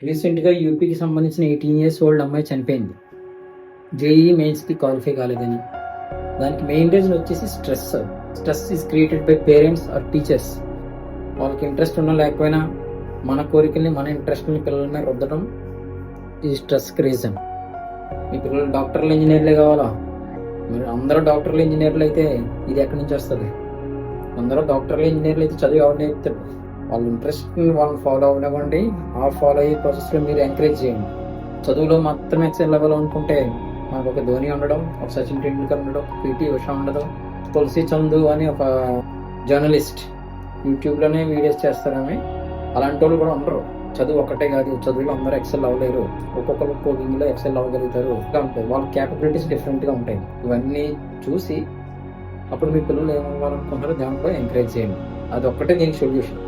రీసెంట్‌గా యూపీకి సంబంధించిన 18 years old అమ్మాయి చనిపోయింది. జేఈఈ మెయిన్స్‌కి క్వాలిఫై కాలేదని. దానికి మెయిన్ రీజన్ వచ్చేసి stress. Stress is created by parents or teachers. వాళ్ళకి ఇంట్రెస్ట్ ఉన్నా లేకపోయినా మన కోరికల్ని, మన ఇంట్రెస్ట్‌ని పిల్లల మీద రుద్దడం ఈ స్ట్రెస్‌కి రీజన్. మీ పిల్లలు డాక్టర్లు, ఇంజినీర్లే కావాలా? మీరు అందరూ డాక్టర్లు, ఇంజినీర్లు అయితే ఇది ఎక్కడి నుంచి వస్తుంది? అందరూ డాక్టర్లు, ఇంజినీర్లు అయితే చదివి ఎవరు నేర్పుతారు? వాళ్ళ ఇంట్రెస్ట్ని వాళ్ళని ఫాలో అవ్వనివ్వండి. ఆ ఫాలో అయ్యే ప్రాసెస్లో మీరు ఎంకరేజ్ చేయండి. చదువులో మాత్రమే ఎక్సెల్ లెవెల్ అనుకుంటే మనకు ఒక ధోని ఉండడం, ఒక సచిన్ టెండూల్కర్ ఉండడం, పిటి ఉష ఉండడం, తులసి చందు అని ఒక జర్నలిస్ట్ యూట్యూబ్లోనే వీడియోస్ చేస్తారని అలాంటి వాళ్ళు కూడా ఉండరు. చదువు ఒక్కటే కాదు, చదువులో అందరూ ఎక్సెల్ అవ్వలేరు. ఒక్కొక్కరు కోడింగ్లో ఎక్సెల్ అవ్వగలుగుతారు. ఇలా ఉంటాయి, వాళ్ళ క్యాపబిలిటీస్ డిఫరెంట్గా ఉంటాయి. ఇవన్నీ చూసి అప్పుడు మీ పిల్లలు ఏమవ్వాలనుకుంటారో దాంట్లో ఎంకరేజ్ చేయండి. అది ఒక్కటే దీనికి సొల్యూషన్.